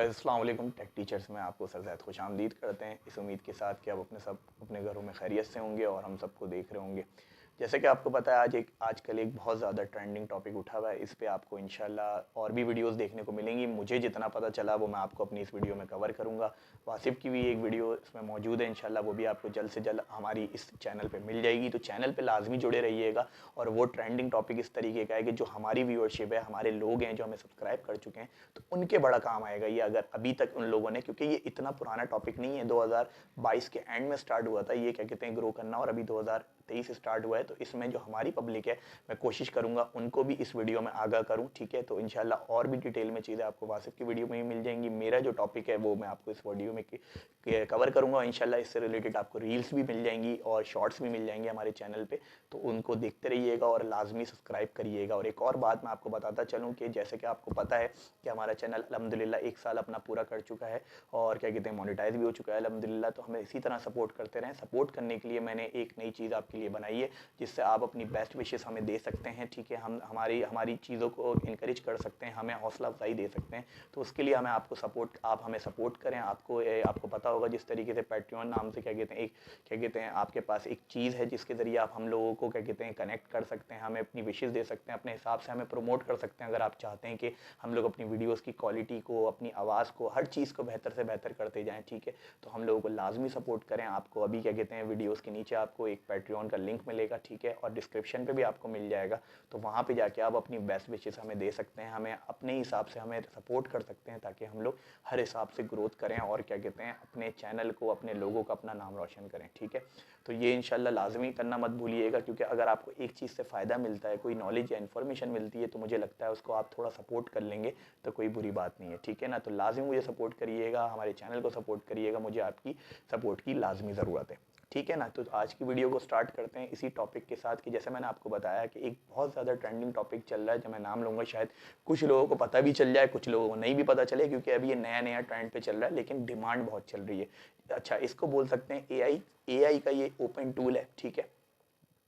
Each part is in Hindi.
गाइस अस्सलाम वालेकुम। टेक टीचर्स में आपको सरज़ाद खुशामदीद करते हैं, इस उम्मीद के साथ कि आप अपने घरों में खैरियत से होंगे और हम सबको देख रहे होंगे। जैसे कि आपको पता है आजकल एक बहुत ज़्यादा ट्रेंडिंग टॉपिक उठा हुआ है। इस पे आपको इंशाल्लाह और भी वीडियोस देखने को मिलेंगी। मुझे जितना पता चला वो मैं आपको अपनी इस वीडियो में कवर करूँगा। वासिफ़ की भी एक वीडियो इसमें मौजूद है, इंशाल्लाह वो भी आपको जल्द से जल्द हमारी इस चैनल पे मिल जाएगी। तो चैनल पे लाजमी जुड़े रहिएगा। और वो ट्रेंडिंग टॉपिक इस तरीके का है कि जो हमारी व्यूअरशिप है, हमारे लोग हैं जो हमें सब्सक्राइब कर चुके हैं, तो उनके बड़ा काम आएगा ये, अगर अभी तक उन लोगों ने, क्योंकि ये इतना पुराना टॉपिक नहीं है, 2022 के एंड में स्टार्ट हुआ था ये, क्या कहते हैं, ग्रो करना, और अभी 2023 स्टार्ट हुआ है। तो इसमें जो हमारी पब्लिक है, मैं कोशिश करूंगा उनको भी इस वीडियो में आगाह करूं, ठीक है। तो इंशाल्लाह और भी डिटेल में चीज़ें आपको वासिफ की वीडियो में ही मिल जाएंगी। मेरा जो टॉपिक है वो मैं आपको इस वीडियो में कवर करूंगा। इंशाल्लाह इससे रिलेटेड आपको रील्स भी मिल जाएंगी और शॉर्ट्स भी मिल जाएंगे हमारे चैनल पे, तो उनको देखते रहिएगा और लाजमी सब्सक्राइब करिएगा। और एक और बात मैं आपको बताता चलूँ कि जैसे कि आपको पता है कि हमारा चैनल अल्हम्दुलिल्लाह 1 साल अपना पूरा कर चुका है और क्या कहते हैं, मोनेटाइज भी हो चुका है अल्हम्दुलिल्लाह। तो हमें इसी तरह सपोर्ट करते रहें। सपोर्ट करने के लिए मैंने एक नई चीज़ आपके लिए बनाई है, जिससे आप अपनी बेस्ट विशेस हमें दे सकते हैं, ठीक है। हम हमारी हमारी चीज़ों को इनकरेज कर सकते हैं, हमें हौसला अफजाई दे सकते हैं। तो उसके लिए आप हमें सपोर्ट करें। आपको पता होगा जिस तरीके से पैट्रियन नाम से क्या कहते हैं, आपके पास एक चीज़ है जिसके ज़रिए आप हम लोगों को क्या कहते हैं कनेक्ट कर सकते हैं, हमें अपनी विशेस दे सकते हैं, अपने हिसाब से हमें प्रमोट कर सकते हैं। अगर आप चाहते हैं कि हम लोग अपनी वीडियोस की क्वालिटी को, अपनी आवाज़ को, हर चीज़ को बेहतर से बेहतर करते जाएं, ठीक है, तो हम लोगों को लाजमी सपोर्ट करें। आपको अभी क्या कहते हैं, वीडियोस के नीचे आपको एक पैट्रियन का लिंक मिलेगा, ठीक है, और डिस्क्रिप्शन पे भी आपको मिल जाएगा। तो वहाँ पे जाके आप अपनी बेस्ट विशेस हमें दे सकते हैं, हमें अपने हिसाब से हमें सपोर्ट कर सकते हैं, ताकि हम लोग हर हिसाब से ग्रोथ करें और क्या कहते हैं अपने चैनल को, अपने लोगों का अपना नाम रोशन करें, ठीक है। तो ये इंशाल्लाह लाजमी करना मत भूलिएगा, क्योंकि अगर आपको एक चीज़ से फ़ायदा मिलता है, कोई नॉलेज या इन्फॉर्मेशन मिलती है, तो मुझे लगता है उसको आप थोड़ा सपोर्ट कर लेंगे तो कोई बुरी बात नहीं है, ठीक है ना। तो लाजमी मुझे सपोर्ट करिएगा, हमारे चैनल को सपोर्ट करिएगा, मुझे आपकी सपोर्ट की लाजमी ज़रूरत है, ठीक है ना। तो आज की वीडियो को स्टार्ट करते हैं इसी टॉपिक के साथ कि जैसे मैंने आपको बताया कि एक बहुत ज़्यादा ट्रेंडिंग टॉपिक चल रहा है, जो मैं नाम लूँगा, शायद कुछ लोगों को पता भी चल जाए, कुछ लोगों को नहीं भी पता चले, क्योंकि अभी ये नया नया ट्रेंड पे चल रहा है, लेकिन डिमांड बहुत चल रही है। अच्छा, इसको बोल सकते हैं एआई का ये ओपन टूल है, ठीक है,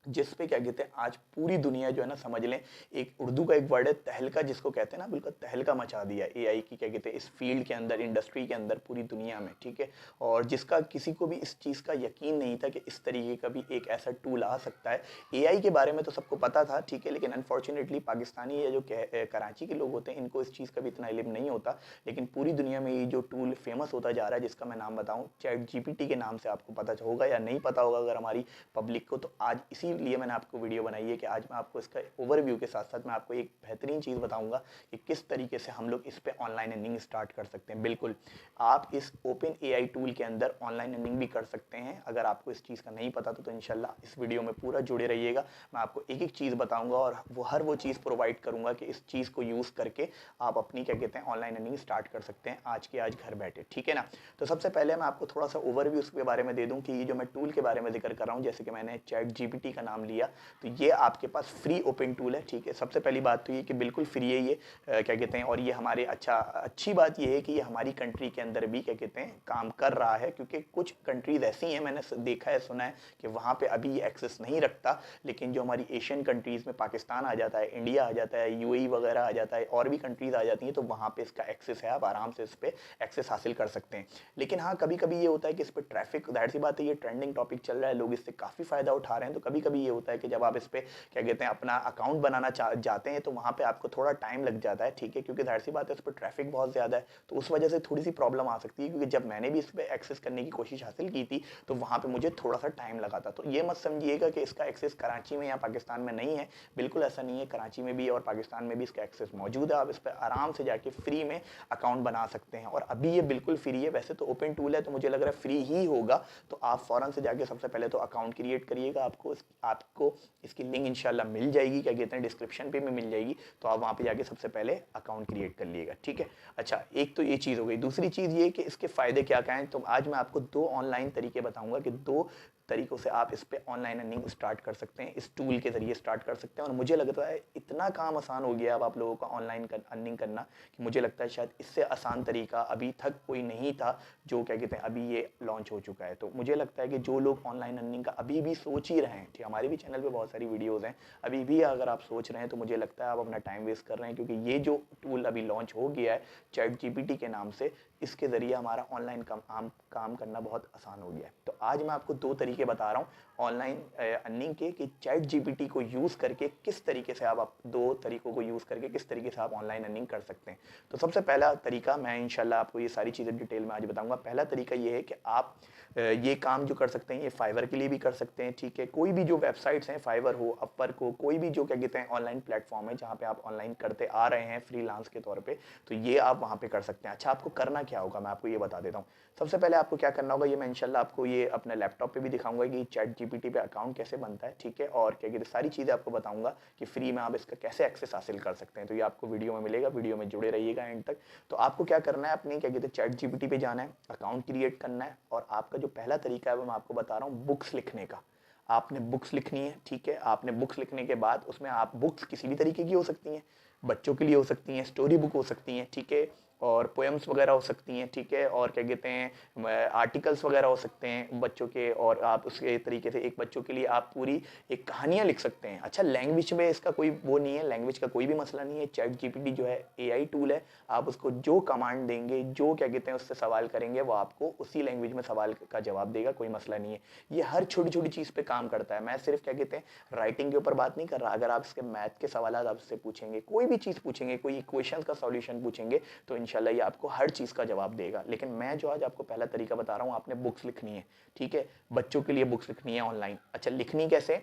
जिस पे क्या कहते हैं आज पूरी दुनिया जो है ना, समझ लें, एक उर्दू का एक वर्ड है तहलका, जिसको कहते हैं ना, बिल्कुल तहलका मचा दिया एआई की, क्या कहते हैं, इस फील्ड के अंदर, इंडस्ट्री के अंदर, पूरी दुनिया में, ठीक है। और जिसका किसी को भी इस चीज़ का यकीन नहीं था कि इस तरीके का भी एक ऐसा टूल आ सकता है। एआई के बारे में तो सबको पता था, ठीक है, लेकिन अनफॉर्चुनेटली पाकिस्तानी या जो कराची के लोग होते हैं, इनको इस चीज़ का भी इतना इल्म नहीं होता। लेकिन पूरी दुनिया में ये जो टूल फेमस होता जा रहा है, जिसका मैं नाम बताऊँ, चैट जीपीटी के नाम से, आपको पता होगा या नहीं पता होगा अगर हमारी पब्लिक को, तो आज इसीलिए मैंने आपको वीडियो बनाई है कि आज मैं आपको इसका ओवरव्यू के साथ साथ मैं आपको एक बेहतरीन चीज़ बताऊंगा कि किस तरीके से हम लोग इस पे ऑनलाइन अर्निंग स्टार्ट कर सकते हैं। बिल्कुल, आप इस ओपन एआई टूल के अंदर ऑनलाइन अर्निंग भी कर सकते हैं। अगर आपको इस चीज़ का नहीं पता तो इंशाल्लाह इस वीडियो में पूरा जुड़े रहिएगा। मैं आपको एक एक चीज़ बताऊंगा और वो चीज़ प्रोवाइड करूंगा कि इस चीज़ को यूज़ करके आप अपनी क्या कहते हैं ऑनलाइन अर्निंग स्टार्ट कर सकते हैं आज के आज घर बैठे, ठीक है ना। तो सबसे पहले मैं आपको थोड़ा सा ओवरव्यू उसके बारे में दे दूं कि ये जो मैं टूल के बारे में जिक्र कर रहा हूँ, जैसे कि मैंने चैट जीपीटी का नाम लिया, तो ये आपके पास फ्री ओपन टूल है, ठीक है। सबसे पहली बात तो ये कि बिल्कुल फ्री है ये, क्या कहते हैं, और ये हमारे अच्छी बात ये है कि ये हमारी कंट्री के अंदर भी क्या कहते हैं काम कर रहा है, क्योंकि कुछ कंट्रीज ऐसी हैं, मैंने देखा है, सुना है कि वहाँ पे अभी ये एक्सेस नहीं रखता। लेकिन जो हमारी एशियन कंट्रीज़ में पाकिस्तान आ जाता है, इंडिया आ जाता है, यूएई वगैरह आ जाता है, और भी कंट्रीज़ आ जाती हैं, तो वहाँ पे इसका एक्सेस है, आप आराम से इस पर एक्सेस हासिल कर सकते हैं। लेकिन हाँ, कभी कभी ये होता है कि इस पर ट्रैफिक, जाहिर सी बात है, ये ट्रेंडिंग टॉपिक चल रहा है, लोग इससे काफ़ी फ़ायदा उठा रहे हैं, तो कभी कभी ये होता है कि जब आप इस पर क्या कहते हैं अपना अकाउंट बनाना जाते हैं, तो वहाँ पे आपको थोड़ा टाइम लग जाता है, ठीक है, क्योंकि जाहिर सी बात है, उस पर ट्रैफिक बहुत ज़्यादा है, तो उस वजह से थोड़ी सी प्रॉब्लम आ सकती है। क्योंकि जब मैंने भी इस पर एक्सेस करने की कोशिश हासिल की थी, तो वहाँ पे मुझे थोड़ा सा टाइम लगा था। तो ये मत समझिएगा कि इसका एक्सेस कराची में या पाकिस्तान में नहीं है, बिल्कुल ऐसा नहीं है, कराची में भी और पाकिस्तान में भी इसका एक्सेस मौजूद है। आप इस पर आराम से जाके फ्री में अकाउंट बना सकते हैं, और अभी ये बिल्कुल फ्री है। वैसे तो ओपन टूल है, तो मुझे लग रहा है फ्री ही होगा, तो आप फ़ौरन से जाके सबसे पहले तो अकाउंट क्रिएट करिएगा। आपको इसकी लिंक इंशाल्लाह मिल जाएगी, क्या कहते हैं, डिस्क्रिप्शन पे में मिल जाएगी, तो आप वहाँ पे जाके सबसे पहले अकाउंट क्रिएट कर लिएगा, ठीक है। अच्छा, एक तो ये चीज़ हो गई। दूसरी चीज़ ये कि इसके फ़ायदे क्या क्या हैं, तो आज मैं आपको 2 ऑनलाइन तरीके बताऊंगा कि 2 तरीक़ों से आप इस पे ऑनलाइन अर्निंग स्टार्ट कर सकते हैं, इस टूल के ज़रिए स्टार्ट कर सकते हैं। और मुझे लगता है इतना काम आसान हो गया अब आप लोगों का ऑनलाइन अर्निंग करना, कि मुझे लगता है शायद इससे आसान तरीका अभी तक कोई नहीं था, जो क्या कहते हैं अभी ये लॉन्च हो चुका है। तो मुझे लगता है कि जो लोग ऑनलाइन अर्निंग का अभी भी सोच ही रहे हैं, हमारे भी चैनल पे बहुत सारी वीडियोज़ हैं। अभी भी अगर आप सोच रहे हैं तो मुझे लगता है आप अपना टाइम वेस्ट कर रहे हैं, क्योंकि ये जो टूल अभी लॉन्च हो गया है चैट जीपीटी के नाम से, इसके ज़रिए हमारा ऑनलाइन काम करना बहुत आसान हो गया है। तो आज मैं आपको 2 तरीके बता रहा हूँ ऑनलाइन अर्निंग के, कि चैट जीपीटी को यूज़ करके किस तरीके से आप 2 तरीकों को यूज़ करके किस तरीके से आप ऑनलाइन अर्निंग कर सकते हैं। तो सबसे पहला तरीका, मैं इंशाल्लाह आपको ये सारी चीज़ें डिटेल में आज बताऊंगा। पहला तरीका ये है कि आप ये काम जो कर सकते हैं ये फाइवर के लिए भी कर सकते हैं, ठीक है। कोई भी जो वेबसाइट्स हैं, फाइवर हो, अपवर्क हो, कोई भी जो क्या कहते हैं ऑनलाइन प्लेटफॉर्म है जहाँ पे आप ऑनलाइन करते आ रहे हैं फ्रीलांस के तौर पे, तो ये आप वहाँ पे कर सकते हैं। अच्छा, आपको करना क्या होगा मैं आपको ये बता देता हूँ। सबसे पहले आपको क्या करना होगा, ये मैं इंशाल्लाह आपको ये अपने लैपटॉप पे भी दिखाऊंगा कि चैट जीपीटी पे अकाउंट कैसे बनता है, ठीक है, और क्या कहते हैं सारी चीज़ें आपको बताऊंगा कि फ्री में आप इसका कैसे एक्सेस हासिल कर सकते हैं। तो ये आपको वीडियो में मिलेगा, वीडियो में जुड़े रहिएगा एंड तक। तो आपको क्या करना है, अपने क्या कहते हैं चैट जीपीटी पे जाना है, अकाउंट क्रिएट करना है, और आपका जो पहला तरीका है वो मैं आपको बता रहा हूँ बुक्स लिखने का। आपने बुक्स लिखनी है, ठीक है। आपने बुक्स लिखने के बाद उसमें आप बुक्स किसी भी तरीके की हो सकती हैं, बच्चों के लिए हो सकती हैं, स्टोरी बुक हो सकती हैं, ठीक है, और पोएम्स वगैरह हो सकती हैं, ठीक है, और क्या कहते हैं आर्टिकल्स वगैरह हो सकते हैं बच्चों के, और आप उसके तरीके से एक बच्चों के लिए आप पूरी एक कहानियाँ लिख सकते हैं। अच्छा, लैंग्वेज में इसका कोई वो नहीं है, लैंग्वेज का कोई भी मसला नहीं है। चैट जीपीटी जो है एआई टूल है, आप उसको जो कमांड देंगे, जो क्या कहते हैं उससे सवाल करेंगे, वो आपको उसी लैंग्वेज में सवाल का जवाब देगा, कोई मसला नहीं है। ये हर छोटी छोटी चीज़ पे काम करता है। मैं सिर्फ क्या कहते हैं राइटिंग के ऊपर बात नहीं कर रहा। अगर आप इसके मैथ के सवाल आप उससे पूछेंगे, कोई भी चीज़ पूछेंगे, कोई इक्वेशन का सॉल्यूशन पूछेंगे, तो इंशाल्लाह ये आपको हर चीज़ का जवाब देगा। लेकिन मैं जो आज आपको पहला तरीका बता रहा हूँ, आपने बुक्स लिखनी है, ठीक है, बच्चों के लिए बुक्स लिखनी है ऑनलाइन। अच्छा, लिखनी कैसे,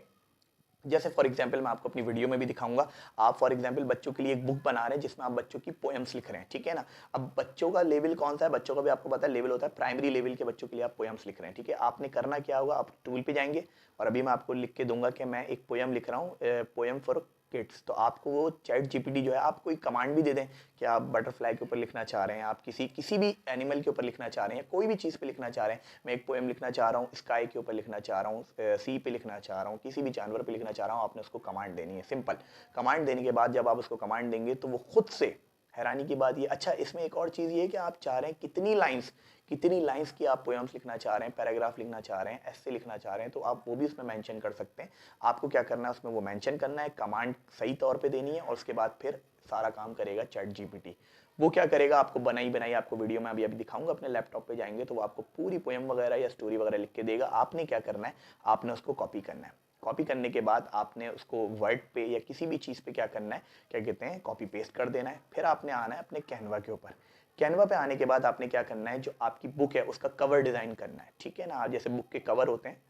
जैसे फॉर एग्जाम्पल मैं आपको अपनी वीडियो में भी दिखाऊंगा। आप फॉर एग्जाम्पल बच्चों के लिए एक बुक बना रहे हैं जिसमें आप बच्चों की पोएम्स लिख रहे हैं, ठीक है ना। अब बच्चों का लेवल कौन सा है, बच्चों का भी आपको पता है लेवल होता है, प्राइमरी लेवल के बच्चों के लिए आप पोएम्स लिख रहे हैं, ठीक है। आपने करना क्या होगा, आप टूल पे जाएंगे, और अभी मैं आपको लिख के दूंगा कि मैं एक पोएम लिख रहा हूँ, पोएम फॉर किड्स। तो आपको वो चैट जीपीटी जो है, आप कोई कमांड भी दे दें कि आप बटरफ्लाई के ऊपर लिखना चाह रहे हैं, आप किसी भी एनिमल के ऊपर लिखना चाह रहे हैं, कोई भी चीज़ पे लिखना चाह रहे हैं। मैं एक पोएम लिखना चाह रहा हूँ, स्काई के ऊपर लिखना चाह रहा हूँ, सी पे लिखना चाह रहा हूँ, किसी भी जानवर पे लिखना चाह रहा हूँ, आपने उसको कमांड देनी है। सिंपल कमांड देने के बाद जब आप उसको कमांड देंगे तो वो खुद से, हैरानी की बात ये, अच्छा इसमें एक और चीज़ ये है कि आप चाह रहे हैं कितनी लाइंस की आप पोएम्स लिखना चाह रहे हैं, पैराग्राफ लिखना चाह रहे हैं, ऐसे लिखना चाह रहे हैं, तो आप वो भी उसमें मेंशन कर सकते हैं। आपको क्या करना है, उसमें वो मेंशन करना है, कमांड सही तौर पे देनी है, और उसके बाद फिर सारा काम करेगा चैट जीपीटी। वो क्या करेगा, आपको बनाई आपको वीडियो में अभी दिखाऊंगा, अपने लैपटॉप पे जाएंगे तो वो आपको पूरी पोएम वगैरह या स्टोरी वगैरह लिख के देगा। आपने क्या करना है, आपने उसको कॉपी करना है। कॉपी करने के बाद आपने उसको वर्ड पे या किसी भी चीज़ पे क्या करना है, क्या कहते हैं कॉपी पेस्ट कर देना है। फिर आपने आना है अपने कैनवा के ऊपर। कैनवा पे आने के बाद आपने क्या करना है, जो आपकी बुक है उसका कवर डिज़ाइन करना है, ठीक है ना। जैसे बुक के कवर होते हैं,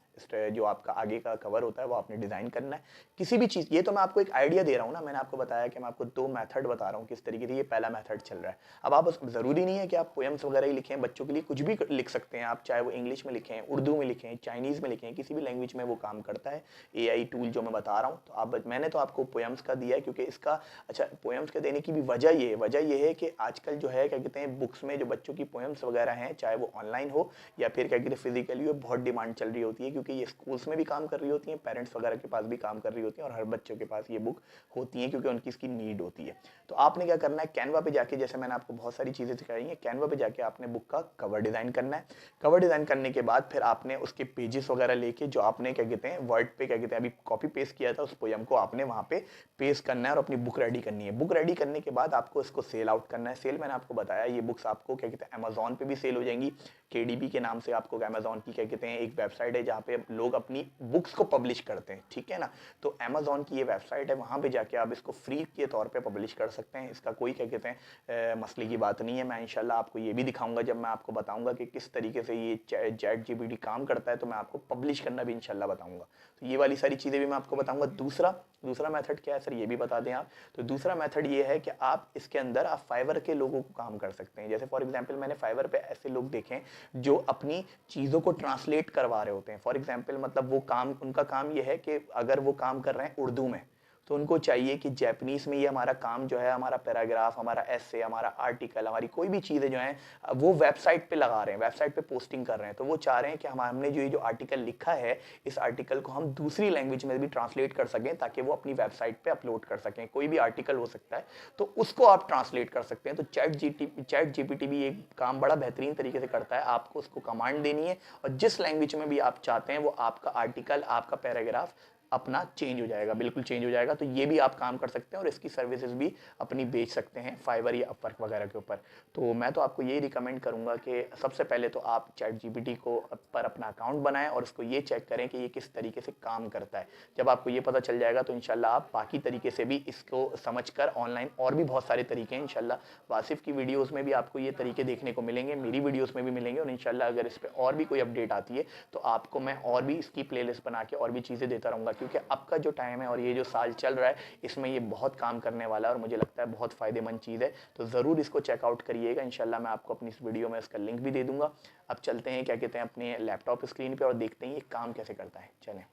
जो आपका आगे का कवर होता है वो आपने डिज़ाइन करना है किसी भी चीज़। ये तो मैं आपको एक आइडिया दे रहा हूँ ना, मैंने आपको बताया कि मैं आपको 2 मेथड बता रहा हूँ किस तरीके से, ये पहला मेथड चल रहा है। अब आप ज़रूरी नहीं है कि आप पोएम्स वगैरह ही लिखें, बच्चों के लिए कुछ भी लिख सकते हैं आप, चाहे वो इंग्लिश में लिखें, उर्दू में लिखें, चाइनीज़ में लिखें, किसी भी लैंग्वेज में वो काम करता है एआई टूल जो मैं बता रहा हूँ। तो आप, मैंने तो आपको पोएम्स का दिया है क्योंकि इसका, अच्छा पोएम्स के देने की भी वजह ये है कि आजकल जो है क्या कहते हैं बुक्स में जो बच्चों की पोएम्स वगैरह हैं, चाहे वो ऑनलाइन हो या फिर क्या कहते हैं फिजिकली हो, बहुत डिमांड चल रही होती है, क्योंकि ये स्कूल्स में भी काम कर रही होती हैं, पेरेंट्स वगैरह के पास भी काम कर रही होती हैं, और हर बच्चों के पास ये बुक होती है क्योंकि उनकी इसकी नीड होती है। तो आपने क्या करना है, कैनवा पे जाके, जैसे मैंने आपको बहुत सारी चीज़ें सिखाई हैं, कैनवा पे जाके आपने बुक का कवर डिज़ाइन करना है। कवर डिज़ाइन करने के बाद फिर आपने उसके पेजेस वगैरह लेके, जो आपने क्या कहते हैं वर्ड पे क्या कहते हैं अभी कॉपी पेस्ट किया था उस पोयम को, आपने वहाँ पे पेस्ट करना है और अपनी बुक रेडी करनी है। बुक रेडी करने के बाद आपको इसको सेल आउट करना है। सेल मैंने आपको बताया, ये बुक्स आपको क्या कहते हैं अमेजोन पे भी सेल हो जाएंगी। केडीबी के नाम से आपको अमेजोन की क्या कहते हैं एक वेबसाइट है जहाँ पे लोग अपनी बुक्स को पब्लिश करते हैं, ठीक है ना। तो अमेजोन की ये वेबसाइट है, वहाँ पे जाके आप इसको फ्री के तौर पे पब्लिश कर सकते हैं। इसका कोई क्या कहते हैं मसले की बात नहीं है। मैं इंशाल्लाह आपको ये भी दिखाऊंगा जब मैं आपको बताऊंगा कि किस तरीके से ये चैट जीपीटी काम करता है, तो मैं आपको पब्लिश करना भी इंशाल्लाह बताऊंगा। तो ये वाली सारी चीज़ें भी मैं आपको बताऊंगा। दूसरा मेथड क्या है सर, ये भी बता दें आप। तो दूसरा मेथड ये है कि आप इसके अंदर आप फाइवर के लोगों को काम कर सकते हैं। जैसे फॉर एग्जांपल मैंने फाइवर पे ऐसे लोग देखे हैं जो अपनी चीज़ों को ट्रांसलेट करवा रहे होते हैं। फॉर एग्जांपल मतलब वो काम, उनका काम ये है कि अगर वो काम कर रहे हैं उर्दू में, तो उनको चाहिए कि जैपनीज़ में ये हमारा काम जो है, हमारा पैराग्राफ, हमारा एसे, हमारा आर्टिकल, हमारी कोई भी चीज़ें जो हैं वो वेबसाइट पे लगा रहे हैं, वेबसाइट पे पोस्टिंग कर रहे हैं। तो वो चाह रहे हैं कि हमने जो ये जो आर्टिकल लिखा है, इस आर्टिकल को हम दूसरी लैंग्वेज में भी ट्रांसलेट कर सकें ताकि वो अपनी वेबसाइट पे अपलोड कर सकें। कोई भी आर्टिकल हो सकता है, तो उसको आप ट्रांसलेट कर सकते हैं। तो चैट जीपीटी भी एक काम बड़ा बेहतरीन तरीके से करता है। आपको उसको कमांड देनी है और जिस लैंग्वेज में भी आप चाहते हैं वो आपका आर्टिकल, आपका पैराग्राफ अपना चेंज हो जाएगा, बिल्कुल चेंज हो जाएगा। तो ये भी आप काम कर सकते हैं और इसकी सर्विसेज भी अपनी बेच सकते हैं फाइवर या अपवर्क वगैरह के ऊपर। तो मैं तो आपको यही रिकमेंड करूंगा कि सबसे पहले तो आप ChatGPT को पर अपना अकाउंट बनाएं और उसको ये चेक करें कि ये किस तरीके से काम करता है। जब आपको ये पता चल जाएगा तो इंशाल्लाह आप बाकी तरीके से भी इसको समझकर ऑनलाइन और भी बहुत सारे तरीके हैं, इंशाल्लाह वासिफ की वीडियोस में भी आपको ये तरीके देखने को मिलेंगे, मेरी वीडियोस में भी मिलेंगे, और इंशाल्लाह अगर इस पर और भी कोई अपडेट आती है तो आपको मैं और भी इसकी प्लेलिस्ट बना के और भी चीज़ें देता रहूँगा, क्योंकि अब का जो टाइम है और ये जो साल चल रहा है इसमें ये बहुत काम करने वाला है और मुझे लगता है बहुत फ़ायदेमंद चीज़ है। तो ज़रूर इसको चेकआउट करिएगा, इंशाल्लाह मैं आपको अपनी इस वीडियो में इसका लिंक भी दे दूँगा। अब चलते हैं क्या कहते हैं अपने लैपटॉप स्क्रीन पर और देखते हैं ये काम कैसे करता है। चलें।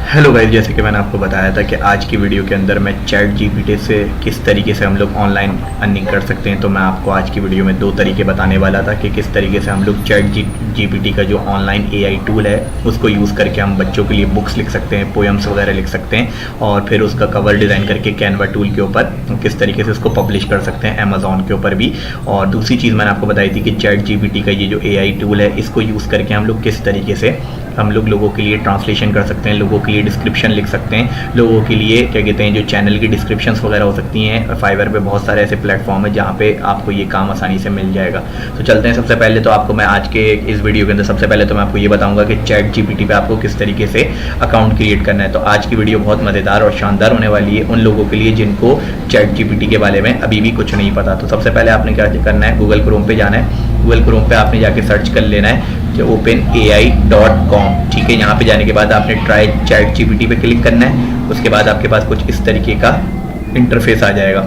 हेलो गाइस, जैसे कि मैंने आपको बताया था कि आज की वीडियो के अंदर मैं ChatGPT से किस तरीके से हम लोग ऑनलाइन अर्निंग कर सकते हैं, तो मैं आपको आज की वीडियो में 2 तरीके बताने वाला था कि किस तरीके से हम लोग ChatGPT का जो ऑनलाइन AI टूल है उसको यूज़ करके हम बच्चों के लिए बुक्स लिख सकते हैं, पोएम्स वगैरह लिख सकते हैं, और फिर उसका कवर डिज़ाइन करके कैनवा टूल के ऊपर किस तरीके से उसको पब्लिश कर सकते हैं अमेज़ॉन के ऊपर भी। और दूसरी चीज़ मैंने आपको बताई थी कि ChatGPT का ये जो AI टूल है इसको यूज़ करके हम लोग किस तरीके से हम लोग लोगों के लिए ट्रांसलेशन कर सकते हैं, लोगों के लिए डिस्क्रिप्शन लिख सकते हैं, लोगों के लिए क्या कहते हैं जो चैनल की डिस्क्रिप्शंस वगैरह हो सकती हैं। फाइवर पे बहुत सारे ऐसे प्लेटफॉर्म है जहाँ पे आपको ये काम आसानी से मिल जाएगा। तो चलते हैं। सबसे पहले तो आपको मैं आज के इस वीडियो के अंदर सबसे पहले तो मैं आपको ये बताऊंगा कि ChatGPT पे आपको किस तरीके से अकाउंट क्रिएट करना है। तो आज की वीडियो बहुत मज़ेदार और शानदार होने वाली है उन लोगों के लिए जिनको ChatGPT के बारे में अभी भी कुछ नहीं पता। तो सबसे पहले आपने क्या करना है, गूगल क्रोम पे जाना है। गूगल क्रोम पे आपने जाके सर्च कर लेना है कि openai.com। ठीक है, यहाँ पे जाने के बाद आपने ट्राई ChatGPT पे क्लिक करना है। उसके बाद आपके पास कुछ इस तरीके का इंटरफेस आ जाएगा।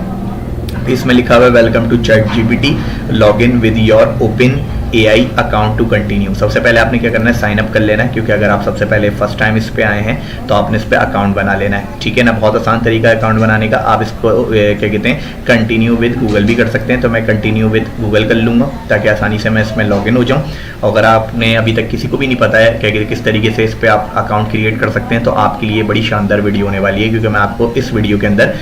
इसमें लिखा हुआ है welcome to ChatGPT, log in with your open AI account to continue. सबसे पहले आपने क्या करना है, साइन अप कर लेना है, क्योंकि अगर आप सबसे पहले फर्स्ट टाइम इस पे आए हैं तो आपने इस पे अकाउंट बना लेना है। ठीक है ना, बहुत आसान तरीका है अकाउंट बनाने का। आप इसको क्या कहते हैं कंटिन्यू विद गूगल भी कर सकते हैं, तो मैं कंटिन्यू विद गूगल कर लूँगा ताकि आसानी से मैं इसमें लॉग इन हो जाऊँ। अगर आपने अभी तक किसी को भी नहीं पता है क्या कहते किस तरीके से इस पर आप अकाउंट क्रिएट कर सकते हैं, तो आपके लिए बड़ी शानदार वीडियो होने वाली है, क्योंकि मैं आपको इस वीडियो के अंदर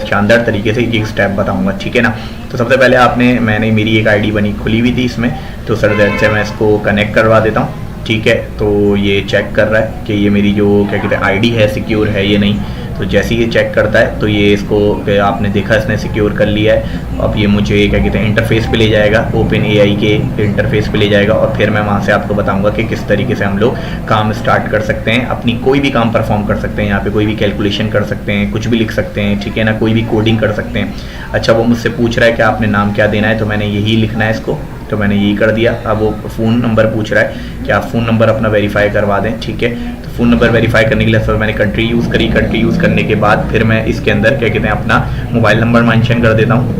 शानदार तरीके से एक स्टेप बताऊँगा। ठीक है ना, तो सबसे पहले मैंने मेरी एक ID बनी खुली हुई थी इसमें, तो सर से मैं इसको कनेक्ट करवा देता हूँ। ठीक है, तो ये चेक कर रहा है कि ये मेरी जो क्या कहते हैं ID है सिक्योर है ये नहीं। तो जैसे ही ये चेक करता है तो ये इसको आपने देखा इसने सिक्योर कर लिया है। अब ये मुझे क्या कहते हैं इंटरफेस पे ले जाएगा, ओपन AI के इंटरफेस पे ले जाएगा, और फिर मैं वहाँ से आपको बताऊंगा कि किस तरीके से हम लोग काम स्टार्ट कर सकते हैं, अपनी कोई भी काम परफॉर्म कर सकते हैं। यहाँ पे कोई भी कैलकुलेशन कर सकते हैं, कुछ भी लिख सकते हैं। ठीक है ना, कोई भी कोडिंग कर सकते हैं। अच्छा, वो मुझसे पूछ रहा है कि आपने नाम क्या देना है, तो मैंने यही लिखना है इसको, तो मैंने यही कर दिया। अब वो फ़ोन नंबर पूछ रहा है कि आप फ़ोन नंबर अपना वेरीफाई करवा दें। ठीक है, तो फ़ोन नंबर वेरीफाई करने के लिए सर मैंने कंट्री यूज़ करी। कंट्री यूज़ करने के बाद फिर मैं इसके अंदर क्या कहते हैं अपना मोबाइल नंबर मेंशन कर देता हूँ।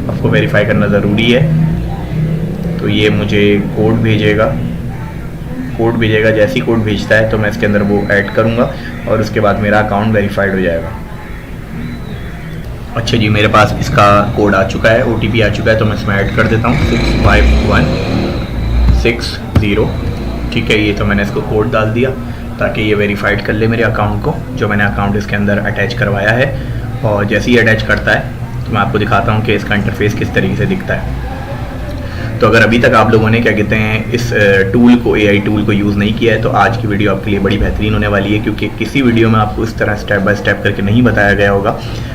आपको वेरीफाई करना ज़रूरी है। तो ये मुझे कोड भेजेगा, जैसे ही कोड भेजता है तो मैं इसके अंदर वो ऐड करूँगा और उसके बाद मेरा अकाउंट वेरीफाइड हो जाएगा। अच्छा जी, मेरे पास इसका कोड आ चुका है, OTP आ चुका है, तो मैं इसमें ऐड कर देता हूँ 65160। ठीक है, ये तो मैंने इसको कोड डाल दिया ताकि ये वेरीफाइड कर ले मेरे अकाउंट को, जो मैंने अकाउंट इसके अंदर अटैच करवाया है। और जैसे ही अटैच करता है तो मैं आपको दिखाता हूँ कि इसका इंटरफेस किस तरीके से दिखता है। तो अगर अभी तक आप लोगों ने क्या कहते हैं इस टूल को AI टूल को यूज़ नहीं किया है तो आज की वीडियो आपके लिए बड़ी बेहतरीन होने वाली है, क्योंकि किसी वीडियो में आपको इस तरह स्टेप बाय स्टेप करके नहीं बताया गया होगा।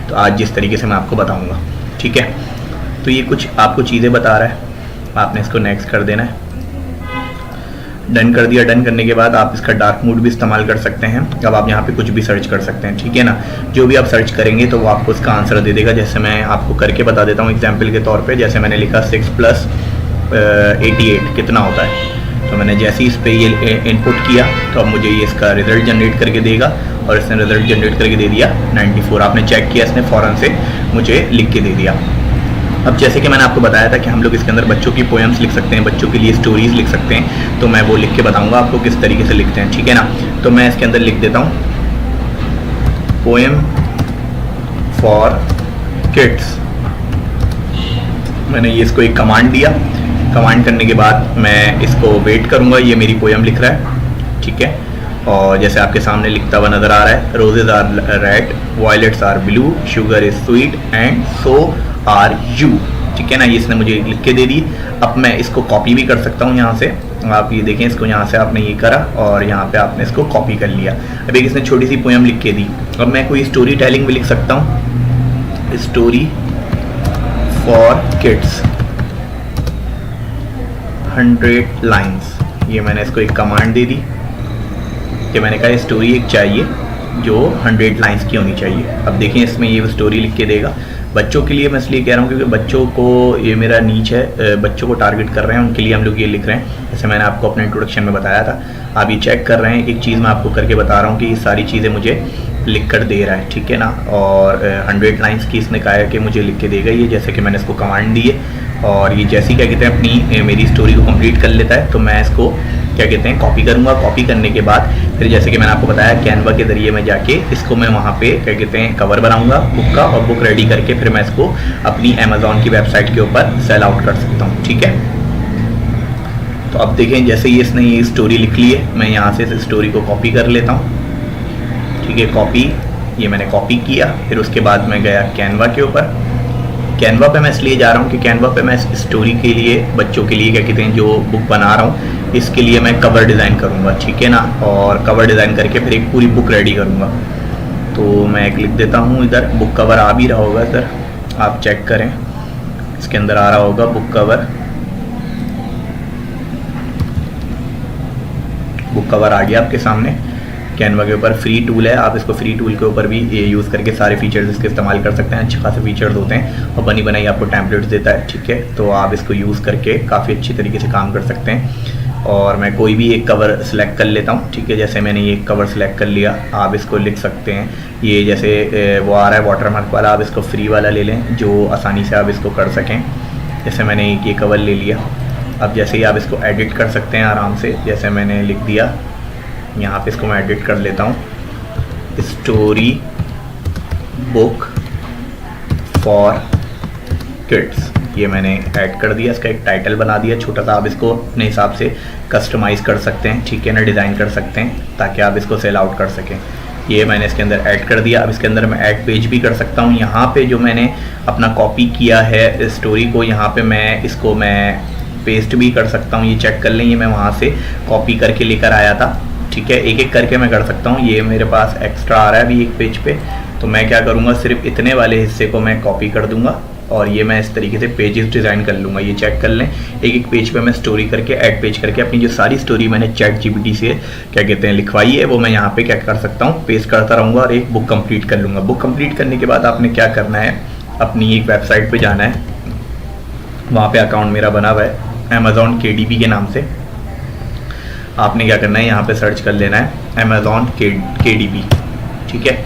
तो आज जिस तरीके से मैं आपको बताऊंगा। ठीक है, तो ये कुछ आपको चीज़ें बता रहा है, आपने इसको नेक्स्ट कर देना है। डन कर दिया। डन करने के बाद आप इसका डार्क मोड भी इस्तेमाल कर सकते हैं। अब आप यहाँ पे कुछ भी सर्च कर सकते हैं। ठीक है ना, जो भी आप सर्च करेंगे तो वो आपको इसका आंसर दे देगा। जैसे मैं आपको करके बता देता हूँ एग्जाम्पल के तौर पर। जैसे मैंने लिखा 6 + 88 कितना होता है, तो मैंने जैसे ही इस पर ये इनपुट किया तो अब मुझे ये इसका रिज़ल्ट जनरेट करके देगा, और इसने रिज़ल्ट जनरेट करके दे दिया 94। आपने चेक किया, इसने फ़ौरन से मुझे लिख के दे दिया। अब जैसे कि मैंने आपको बताया था कि हम लोग इसके अंदर बच्चों की पोएम्स लिख सकते हैं, बच्चों के लिए स्टोरीज़ लिख सकते हैं, तो मैं वो लिख के बताऊँगा आपको किस तरीके से लिखते हैं। ठीक है ना, तो मैं इसके अंदर लिख देता हूँ पोएम फॉर किड्स। मैंने ये इसको एक कमांड दिया। कमांड करने के बाद मैं इसको वेट करूंगा, ये मेरी पोएम लिख रहा है। ठीक है, और जैसे आपके सामने लिखता हुआ नज़र आ रहा है, roses are red, violets are blue, sugar is sweet and so are you. ठीक है ना, ये इसने मुझे लिख के दे दी। अब मैं इसको कॉपी भी कर सकता हूँ यहाँ से, आप ये देखें, इसको यहाँ से आपने ये करा और यहाँ पे आपने इसको कॉपी कर लिया। अब एक इसने छोटी सी पोएम लिख के दी। अब मैं कोई स्टोरी टेलिंग भी लिख सकता हूँ, स्टोरी फॉर किड्स 100 लाइन्स। ये मैंने इसको एक कमांड दे दी कि मैंने कहा स्टोरी एक चाहिए जो 100 लाइन्स की होनी चाहिए। अब देखें इसमें ये स्टोरी लिख के देगा। बच्चों के लिए मैं इसलिए कह रहा हूँ क्योंकि बच्चों को, ये मेरा नीच है, बच्चों को टारगेट कर रहे हैं, उनके लिए हम लोग ये लिख रहे हैं। जैसे मैंने आपको अपने इंट्रोडक्शन में बताया था, आप ये चेक कर रहे हैं, एक चीज़ मैं आपको करके बता रहा हूँ कि ये सारी चीज़ें मुझे लिख कर दे रहा है, ठीक है ना। और 100 लाइन्स की इसने कहा है कि मुझे लिख के देगा ये, जैसे कि मैंने इसको कमांड दी है। और ये जैसे ही क्या कहते हैं अपनी मेरी स्टोरी को कंप्लीट कर लेता है, तो मैं इसको क्या कहते हैं कॉपी करूँगा। कॉपी करने के बाद फिर जैसे कि मैंने आपको बताया कैनवा के ज़रिए मैं जाके इसको मैं वहाँ पे क्या कहते हैं कवर बनाऊँगा बुक का, और बुक रेडी करके फिर मैं इसको अपनी अमेज़ॉन की वेबसाइट के ऊपर सेल आउट कर सकता हूँ, ठीक है। तो अब देखें जैसे ही इसने ये स्टोरी लिख ली है, मैं यहाँ से इस स्टोरी को कॉपी कर लेता हूँ, ठीक है। कॉपी, ये मैंने कॉपी किया। फिर उसके बाद मैं गया कैनवा के ऊपर। कैनवा पे मैं इसलिए जा रहा हूँ कि कैनवा पे मैं इस स्टोरी के लिए, बच्चों के लिए क्या कहते हैं जो बुक बना रहा हूँ, इसके लिए मैं कवर डिज़ाइन करूँगा, ठीक है ना। और कवर डिज़ाइन करके फिर एक पूरी बुक रेडी करूँगा। तो मैं एक लिख देता हूँ, इधर बुक कवर आ भी रहा होगा, इधर आप चेक करें, इसके अंदर आ रहा होगा बुक कवर। बुक कवर आ गया आपके सामने। कैनवा के ऊपर फ्री टूल है, आप इसको फ्री टूल के ऊपर भी ये यूज़ करके सारे फीचर्स इसके इस्तेमाल कर सकते हैं। अच्छे खासे फीचर्स होते हैं और बनी बनाई आपको टेम्पलेट्स देता है, ठीक है। तो आप इसको यूज़ करके काफ़ी अच्छी तरीके से काम कर सकते हैं। और मैं कोई भी एक कवर सेलेक्ट कर लेता हूँ, ठीक है। जैसे मैंने ये कवर सेलेक्ट कर लिया, आप इसको लिख सकते हैं। ये जैसे वो आ रहा है वाटरमार्क वाला, आप इसको फ्री वाला ले लें जो आसानी से आप इसको कर सकें। जैसे मैंने ये कवर ले लिया। अब जैसे ही आप इसको एडिट कर सकते हैं आराम से, जैसे मैंने लिख दिया, यहाँ पे इसको मैं एडिट कर लेता हूँ, स्टोरी बुक फॉर किड्स। ये मैंने ऐड कर दिया, इसका एक टाइटल बना दिया छोटा सा। आप इसको अपने हिसाब से कस्टमाइज़ कर सकते हैं, ठीक है ना, डिज़ाइन कर सकते हैं ताकि आप इसको सेल आउट कर सकें। ये मैंने इसके अंदर ऐड कर दिया। अब इसके अंदर मैं ऐड पेज भी कर सकता हूँ। यहाँ पे जो मैंने अपना कॉपी किया है स्टोरी को, यहाँ पे मैं इसको मैं पेस्ट भी कर सकता हूँ। ये चेक कर लें, ये मैं वहाँ से कॉपी करके लेकर आया था, ठीक है। एक एक करके मैं कर सकता हूँ। ये मेरे पास एक्स्ट्रा आ रहा है अभी एक पेज पे, तो मैं क्या करूँगा, सिर्फ इतने वाले हिस्से को मैं कॉपी कर दूँगा और ये मैं इस तरीके से पेजेस डिज़ाइन कर लूँगा। ये चेक कर लें, एक एक पेज पे मैं स्टोरी करके ऐड पेज करके अपनी जो सारी स्टोरी मैंने चैट जीपीटी से क्या कहते हैं लिखवाई है, वो मैं यहाँ पे क्या कर सकता हूँ, पेस्ट करता रहूँगा और एक बुक कंप्लीट कर लूँगा। बुक कंप्लीट करने के बाद आपने क्या करना है, अपनी एक वेबसाइट पर जाना है, वहाँ पर अकाउंट मेरा बना हुआ है अमेज़ॉन KDP के नाम से। आपने क्या करना है, यहाँ पे सर्च कर लेना है अमेज़ॉन KDP, ठीक है।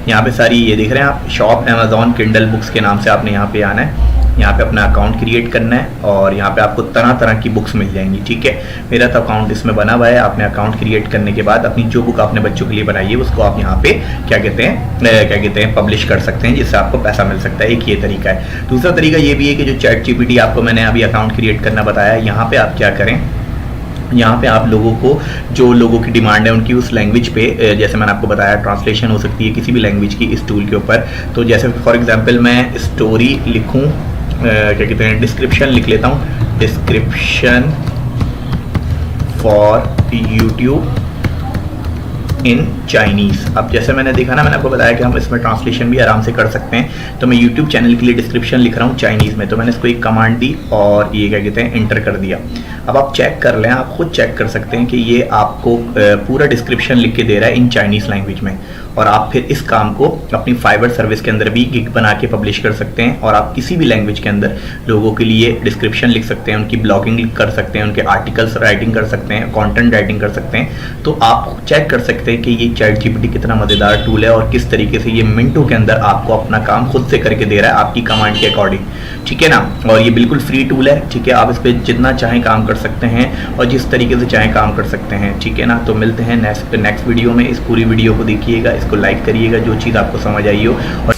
यहाँ पे सारी ये देख रहे हैं आप, शॉप अमेज़ॉन किंडल बुक्स के नाम से आपने यहाँ पे आना है। यहाँ पे अपना अकाउंट क्रिएट करना है और यहाँ पे आपको तरह तरह की बुक्स मिल जाएंगी, ठीक है। मेरा तो अकाउंट इसमें बना हुआ है। आपने अकाउंट क्रिएट करने के बाद अपनी जो बुक आपने बच्चों के लिए बनाई है उसको आप यहाँ पे क्या कहते हैं पब्लिश कर सकते हैं, जिससे आपको पैसा मिल सकता है। एक ये तरीका है। दूसरा तरीका ये भी है कि जो चैट जीपीटी आपको मैंने अभी अकाउंट क्रिएट करना बताया, यहाँ पे आप क्या करें, यहाँ पे आप लोगों को, जो लोगों की डिमांड है उनकी उस लैंग्वेज पे, जैसे मैंने आपको बताया ट्रांसलेशन हो सकती है किसी भी लैंग्वेज की इस टूल के ऊपर। तो जैसे फॉर एग्जांपल मैं स्टोरी लिखूँ, क्या कहते हैं डिस्क्रिप्शन लिख लेता हूँ, description for YouTube in Chinese. अब जैसे मैंने देखा ना, मैंने आपको बताया कि हम इसमें ट्रांसलेशन भी आराम से कर सकते हैं। तो मैं यूट्यूब चैनल के लिए डिस्क्रिप्शन लिख रहा हूँ चाइनीज़ में, तो मैंने इसको एक कमांड दी और ये क्या कहते हैं इंटर कर दिया। अब आप चेक कर लें, आप खुद चेक कर सकते हैं कि ये आपको पूरा डिस्क्रिप्शन लिख के दे रहा है इन चाइनीज़ लैंग्वेज में। और आप फिर इस काम को अपनी फाइवर सर्विस के अंदर भी गिग बना के पब्लिश कर सकते हैं और आप किसी भी लैंग्वेज के अंदर लोगों के लिए डिस्क्रिप्शन लिख सकते हैं, उनकी ब्लॉगिंग कर सकते हैं, उनके आर्टिकल्स राइटिंग कर सकते हैं, कंटेंट राइटिंग कर सकते हैं। तो आप चेक कर सकते हैं कि ये चैट जीपीटी कितना मज़ेदार टूल है और किस तरीके से ये मिनटों के अंदर आपको अपना काम खुद से करके दे रहा है आपकी कमांड के अकॉर्डिंग, ठीक है ना। और ये बिल्कुल फ्री टूल है, ठीक है। आप इस पर जितना चाहें काम कर सकते हैं और जिस तरीके से चाहें काम कर सकते हैं, ठीक है ना। तो मिलते हैं नेक्स्ट वीडियो में। इस पूरी वीडियो को देखिएगा, इसको लाइक करिएगा जो चीज़ आपको समझ आई हो, और